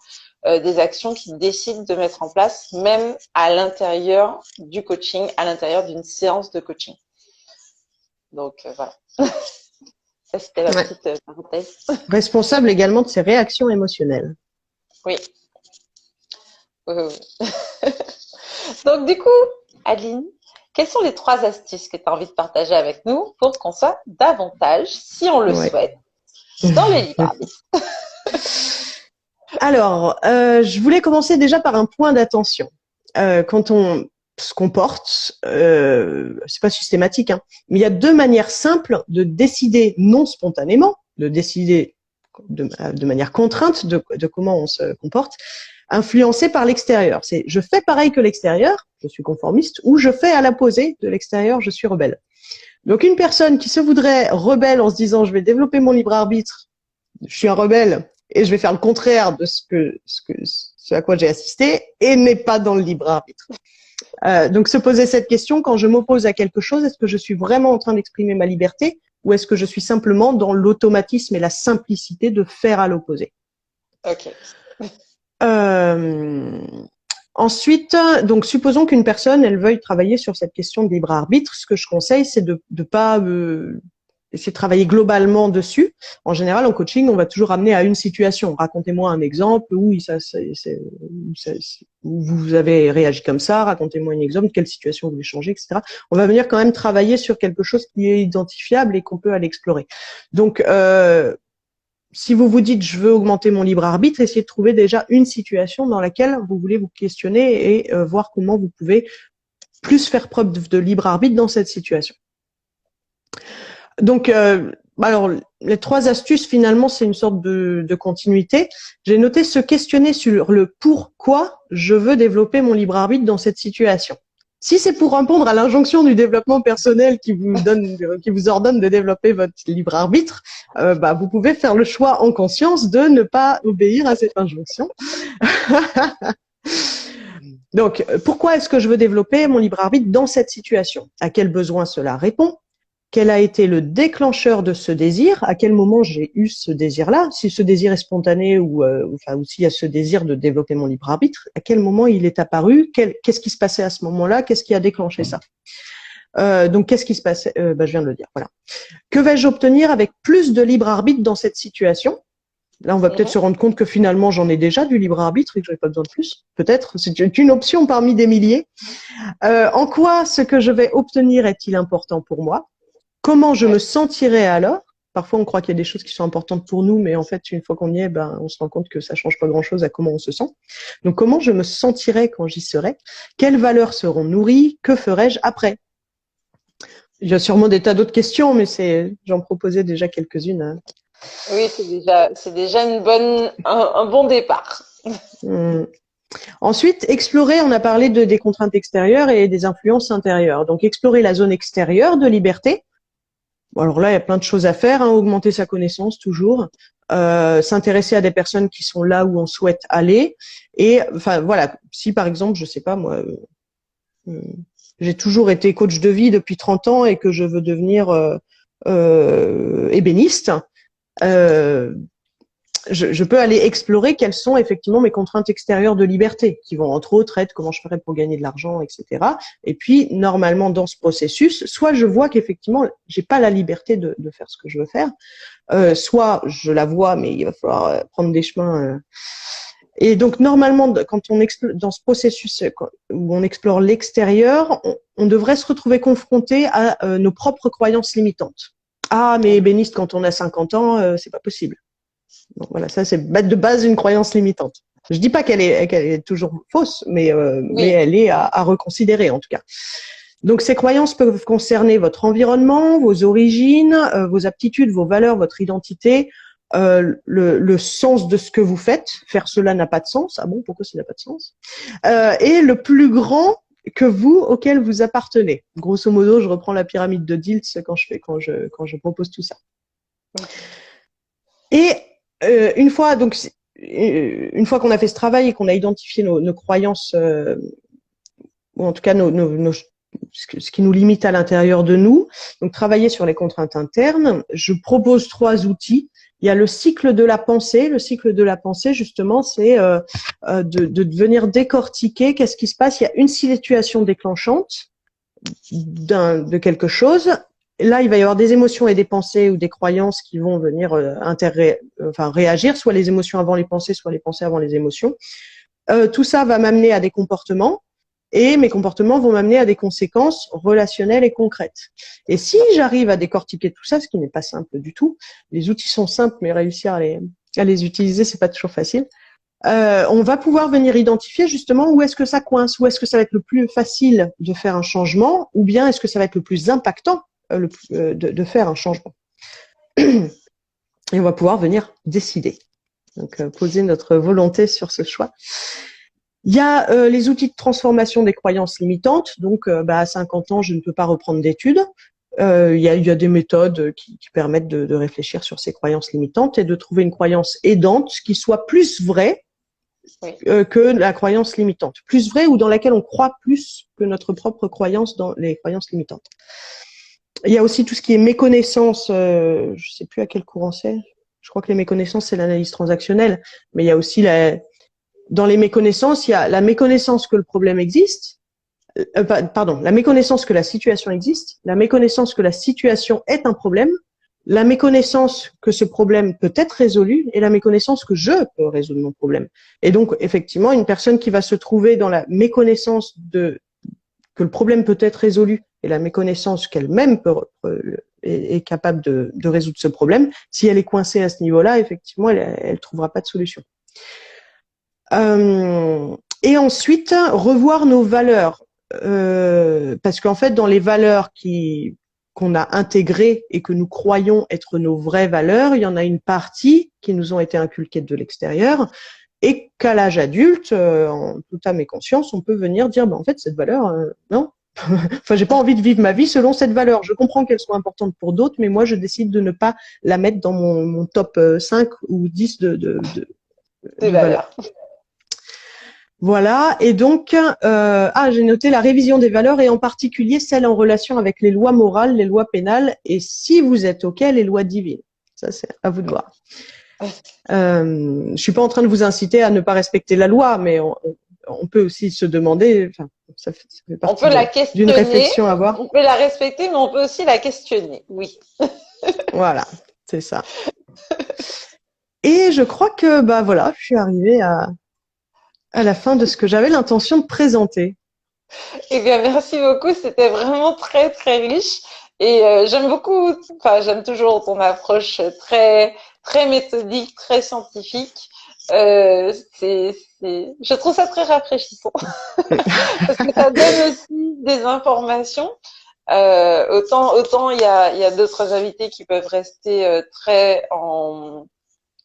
des actions qu'il décide de mettre en place, même à l'intérieur du coaching, à l'intérieur d'une séance de coaching. Donc voilà, ça c'était la Ouais. petite parenthèse. Responsable également de ses réactions émotionnelles. Oui. Oui. Donc du coup, Adeline, quelles sont les 3 astuces que tu as envie de partager avec nous pour qu'on soit davantage, si on le Ouais. souhaite, dans le libre arbitre? Alors, je voulais commencer déjà par un point d'attention. Quand on se comporte, c'est pas systématique, hein, mais il y a 2 manières simples de décider non spontanément, de décider de manière contrainte de comment on se comporte, influencé par l'extérieur. C'est je fais pareil que l'extérieur, je suis conformiste, ou je fais à l'opposé de l'extérieur, je suis rebelle. Donc une personne qui se voudrait rebelle en se disant je vais développer mon libre arbitre, je suis un rebelle et je vais faire le contraire de ce à quoi j'ai assisté et n'est pas dans le libre arbitre. Donc se poser cette question quand je m'oppose à quelque chose, est-ce que je suis vraiment en train d'exprimer ma liberté ou est-ce que je suis simplement dans l'automatisme et la simplicité de faire à l'opposé? Ok. Ensuite, donc supposons qu'une personne, elle veuille travailler sur cette question de libre arbitre. Ce que je conseille, c'est de pas essayer de travailler globalement dessus. En général, en coaching, on va toujours amener à une situation. Racontez-moi un exemple où vous avez réagi comme ça. Racontez-moi un exemple, quelle situation vous voulez changer, etc. On va venir quand même travailler sur quelque chose qui est identifiable et qu'on peut aller explorer. Donc, si vous vous dites je veux augmenter mon libre arbitre, essayez de trouver déjà une situation dans laquelle vous voulez vous questionner et voir comment vous pouvez plus faire preuve de libre arbitre dans cette situation. Donc, alors les 3 astuces finalement c'est une sorte de continuité. J'ai noté se questionner sur le pourquoi je veux développer mon libre arbitre dans cette situation. Si c'est pour répondre à l'injonction du développement personnel qui vous ordonne de développer votre libre arbitre, vous pouvez faire le choix en conscience de ne pas obéir à cette injonction. Donc, pourquoi est-ce que je veux développer mon libre arbitre dans cette situation? À quel besoin cela répond? Quel a été le déclencheur de ce désir? À quel moment j'ai eu ce désir-là? Si ce désir est spontané ou s'il y a ce désir de développer mon libre arbitre, à quel moment il est apparu? Qu'est-ce qui se passait à ce moment-là? Qu'est-ce qui a déclenché ça? Donc, qu'est-ce qui se passait? Je viens de le dire. Voilà. Que vais-je obtenir avec plus de libre arbitre dans cette situation? Là, on va peut-être se rendre compte que finalement, j'en ai déjà du libre arbitre et que je n'ai pas besoin de plus. Peut-être. C'est une option parmi des milliers. En quoi ce que je vais obtenir est-il important pour moi? Comment je me sentirai alors? Parfois, on croit qu'il y a des choses qui sont importantes pour nous, mais en fait, une fois qu'on y est, on se rend compte que ça change pas grand-chose à comment on se sent. Donc, comment je me sentirai quand j'y serai? Quelles valeurs seront nourries? Que ferai-je après? Il y a sûrement des tas d'autres questions, mais j'en proposais déjà quelques-unes. Oui, c'est déjà un bon départ. Ensuite, explorer, on a parlé des contraintes extérieures et des influences intérieures. Donc, explorer la zone extérieure de liberté. Bon, alors là, il y a plein de choses à faire, augmenter sa connaissance toujours, s'intéresser à des personnes qui sont là où on souhaite aller. Et enfin voilà, si par exemple, je sais pas moi, j'ai toujours été coach de vie depuis 30 ans et que je veux devenir ébéniste, je peux aller explorer quelles sont effectivement mes contraintes extérieures de liberté, qui vont entre autres être comment je ferais pour gagner de l'argent, etc. Et puis normalement dans ce processus, soit je vois qu'effectivement j'ai pas la liberté de faire ce que je veux faire, soit je la vois mais il va falloir prendre des chemins Et donc, normalement, quand on dans ce processus où on explore l'extérieur, on devrait se retrouver confronté à nos propres croyances limitantes. Ah, mais ébéniste, quand on a 50 ans, c'est pas possible. Donc voilà, ça c'est de base une croyance limitante. Je dis pas qu'elle est toujours fausse, mais elle est à reconsidérer en tout cas. Donc ces croyances peuvent concerner votre environnement, vos origines, vos aptitudes, vos valeurs, votre identité, le sens de ce que vous faites. Faire cela n'a pas de sens. Ah bon, pourquoi ça n'a pas de sens? Et le plus grand que vous, auquel vous appartenez. Grosso modo, je reprends la pyramide de Dilts quand je propose tout ça. Et une fois qu'on a fait ce travail et qu'on a identifié nos croyances, ou en tout cas ce qui nous limite à l'intérieur de nous, donc travailler sur les contraintes internes, je propose 3 outils. Il y a le cycle de la pensée. Le cycle de la pensée, justement, c'est de venir décortiquer qu'est-ce qui se passe. Il y a une situation déclenchante de quelque chose. Là, il va y avoir des émotions et des pensées ou des croyances qui vont venir réagir, soit les émotions avant les pensées, soit les pensées avant les émotions. Tout ça va m'amener à des comportements. Et mes comportements vont m'amener à des conséquences relationnelles et concrètes. Et si j'arrive à décortiquer tout ça, ce qui n'est pas simple du tout, les outils sont simples, mais réussir à les utiliser, c'est pas toujours facile. On va pouvoir venir identifier justement où est-ce que ça coince, où est-ce que ça va être le plus facile de faire un changement, ou bien est-ce que ça va être le plus impactant de faire un changement. Et on va pouvoir venir décider. Donc poser notre volonté sur ce choix. Il y a les outils de transformation des croyances limitantes. Donc, à 50 ans, je ne peux pas reprendre d'études. Il y a des méthodes qui permettent de réfléchir sur ces croyances limitantes et de trouver une croyance aidante qui soit plus vraie que la croyance limitante. Plus vraie ou dans laquelle on croit plus que notre propre croyance dans les croyances limitantes. Il y a aussi tout ce qui est méconnaissance. Je ne sais plus à quel courant c'est. Je crois que les méconnaissances, c'est l'analyse transactionnelle. Mais il y a aussi dans les méconnaissances, il y a la méconnaissance que le problème existe, la méconnaissance que la situation existe, la méconnaissance que la situation est un problème, la méconnaissance que ce problème peut être résolu et la méconnaissance que je peux résoudre mon problème. Et donc, effectivement, une personne qui va se trouver dans la méconnaissance que le problème peut être résolu et la méconnaissance qu'elle-même est capable de résoudre ce problème, si elle est coincée à ce niveau-là, effectivement, elle trouvera pas de solution. Et ensuite, revoir nos valeurs. Parce qu'en fait, dans les valeurs qu'on a intégrées et que nous croyons être nos vraies valeurs, il y en a une partie qui nous ont été inculquées de l'extérieur et qu'à l'âge adulte, en toute âme et conscience, on peut venir dire, en fait, cette valeur, non. Enfin, j'ai pas envie de vivre ma vie selon cette valeur. Je comprends qu'elle soit importante pour d'autres, mais moi, je décide de ne pas la mettre dans mon top 5 ou 10 de valeurs. Voilà, et donc, j'ai noté la révision des valeurs et en particulier celle en relation avec les lois morales, les lois pénales et si vous êtes OK, les lois divines. Ça, c'est à vous de voir. Je suis pas en train de vous inciter à ne pas respecter la loi, mais on peut aussi se demander, ça fait partie d'une réflexion à avoir. On peut la respecter, mais on peut aussi la questionner, oui. Voilà, c'est ça. Et je crois que, voilà, je suis arrivée à la fin de ce que j'avais l'intention de présenter. Eh bien, merci beaucoup. C'était vraiment très, très riche. Et j'aime toujours ton approche très, très méthodique, très scientifique. Je trouve ça très rafraîchissant. Parce que ça donne aussi des informations. Autant il y a d'autres invités qui peuvent rester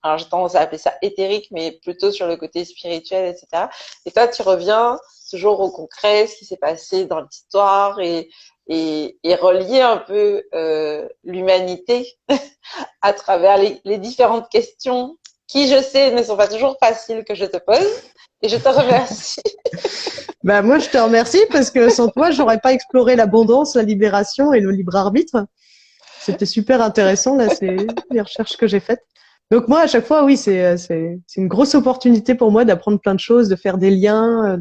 alors j'ai tendance à appeler ça éthérique, mais plutôt sur le côté spirituel, etc. Et toi, tu reviens toujours au concret, ce qui s'est passé dans l'histoire et relier un peu l'humanité à travers les différentes questions qui, je sais, ne sont pas toujours faciles que je te pose. Et je te remercie. Moi, je te remercie parce que sans toi, j'aurais pas exploré l'abondance, la libération et le libre arbitre. C'était super intéressant, là, les recherches que j'ai faites. Donc moi, à chaque fois, oui, c'est une grosse opportunité pour moi d'apprendre plein de choses, de faire des liens,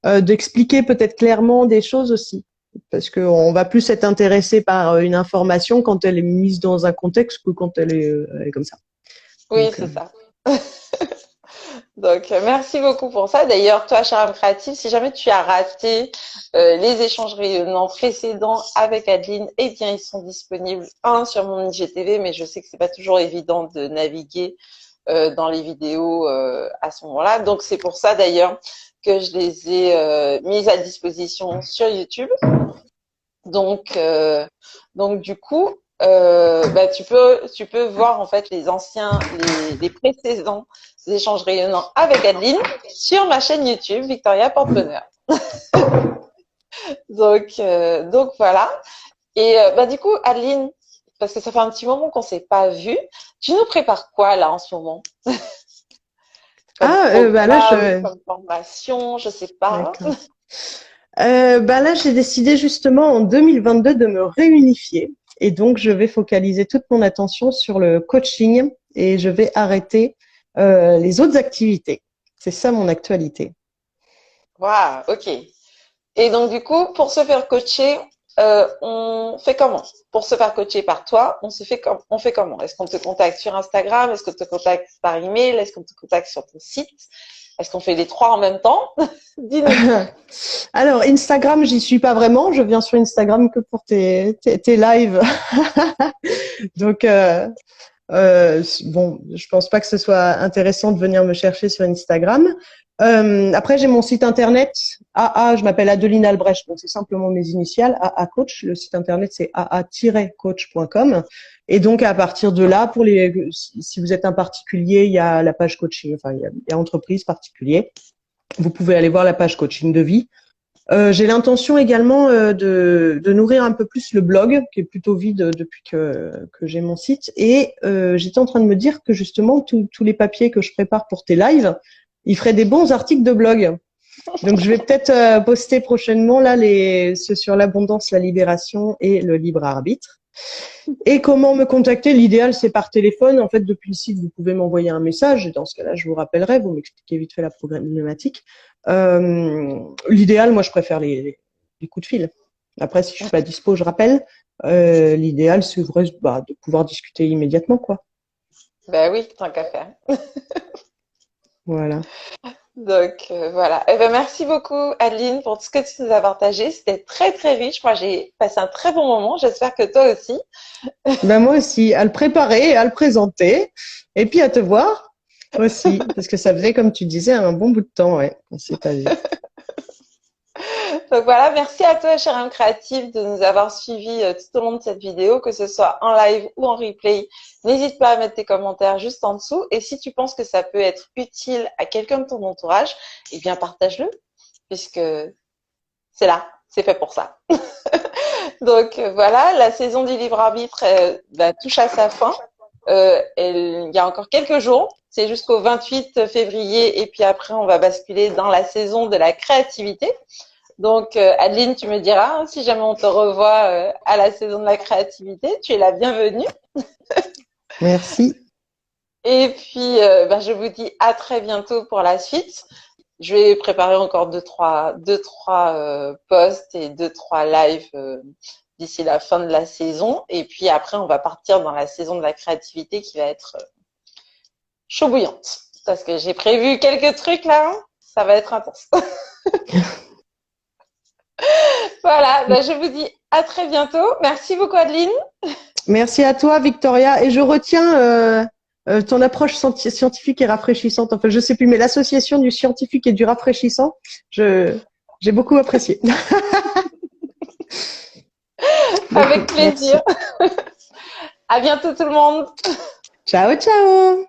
d'expliquer peut-être clairement des choses aussi. Parce qu'on va plus être intéressé par une information quand elle est mise dans un contexte que quand elle est comme ça. Oui, c'est ça. Donc, merci beaucoup pour ça. D'ailleurs, toi, Charme Créative, si jamais tu as raté les échanges rayonnants précédents avec Adeline, eh bien, ils sont disponibles, un sur mon IGTV, mais je sais que c'est pas toujours évident de naviguer dans les vidéos à ce moment-là. Donc, c'est pour ça, d'ailleurs, que je les ai mises à disposition sur YouTube. Donc, du coup, bah, tu peux voir en fait les anciens, les précédents échanges rayonnants avec Adeline sur ma chaîne YouTube Victoria Porte-Bonheur. Donc voilà. Et bah du coup, Adeline, parce que ça fait un petit moment qu'on s'est pas vu, tu nous prépares quoi là en ce moment? Comme Bah là, programme, comme formation, je sais pas. d'accord. Bah là, j'ai décidé justement en 2022 de me réunifier et donc je vais focaliser toute mon attention sur le coaching et je vais arrêter les autres activités. C'est ça mon actualité. Waouh, ok. Et donc, du coup, pour se faire coacher, on fait comment? Pour se faire coacher par toi, on fait comment? Est-ce qu'on te contacte sur Instagram? Est-ce qu'on te contacte par email? Est-ce qu'on te contacte sur ton site? Est-ce qu'on fait les trois en même temps? Dis-nous. Alors, Instagram, j'y suis pas vraiment. Je viens sur Instagram que pour tes lives. Donc, bon, je pense pas que ce soit intéressant de venir me chercher sur Instagram. Après, j'ai mon site internet. Je m'appelle Adeline Albrecht, donc c'est simplement mes initiales. AA Coach. Le site internet, c'est aa-coach.com. Et donc, à partir de là, si vous êtes un particulier, il y a la page coaching. Enfin, il y a entreprise particulier. Vous pouvez aller voir la page coaching de vie. J'ai l'intention également de nourrir un peu plus le blog, qui est plutôt vide depuis que j'ai mon site. Et j'étais en train de me dire que justement, tous les papiers que je prépare pour tes lives, ils feraient des bons articles de blog. Donc, je vais peut-être poster prochainement là ceux sur l'abondance, la libération et le libre arbitre. Et comment me contacter? L'idéal, c'est par téléphone. En fait, depuis le site, vous pouvez m'envoyer un message. Et dans ce cas-là, je vous rappellerai. Vous m'expliquez vite fait la problématique. L'idéal, moi, je préfère les coups de fil. Après, si je suis pas dispo, je rappelle. L'idéal, c'est de pouvoir discuter immédiatement, quoi. Ben oui, tant qu'à faire. Voilà. Donc voilà. Eh ben merci beaucoup Adeline pour tout ce que tu nous as partagé. C'était très très riche. Moi j'ai passé un très bon moment. J'espère que toi aussi. Ben moi aussi, à le préparer, à le présenter, et puis à te voir aussi, parce que ça faisait, comme tu disais, un bon bout de temps, ouais, on s'est pas vu. Donc voilà, merci à toi, chère âme créative, de nous avoir suivis tout au long de cette vidéo, que ce soit en live ou en replay. N'hésite pas à mettre tes commentaires juste en dessous. Et si tu penses que ça peut être utile à quelqu'un de ton entourage, eh bien partage-le, puisque c'est là, c'est fait pour ça. Donc voilà, la saison du libre arbitre touche à sa fin. Il y a encore quelques jours, c'est jusqu'au 28 février, et puis après on va basculer dans la saison de la créativité. Donc, Adeline, tu me diras, hein, si jamais on te revoit à la saison de la créativité, tu es la bienvenue. Merci. Et puis, je vous dis à très bientôt pour la suite. Je vais préparer encore deux, trois posts et deux, trois lives d'ici la fin de la saison. Et puis après, on va partir dans la saison de la créativité qui va être chaud bouillante. Parce que j'ai prévu quelques trucs là, hein. Ça va être intense. Voilà, je vous dis à très bientôt. Merci beaucoup Adeline. Merci à toi, Victoria. Et je retiens ton approche scientifique et rafraîchissante. Enfin, je sais plus, mais l'association du scientifique et du rafraîchissant, j'ai beaucoup apprécié. Avec plaisir. À bientôt tout le monde. Ciao, ciao.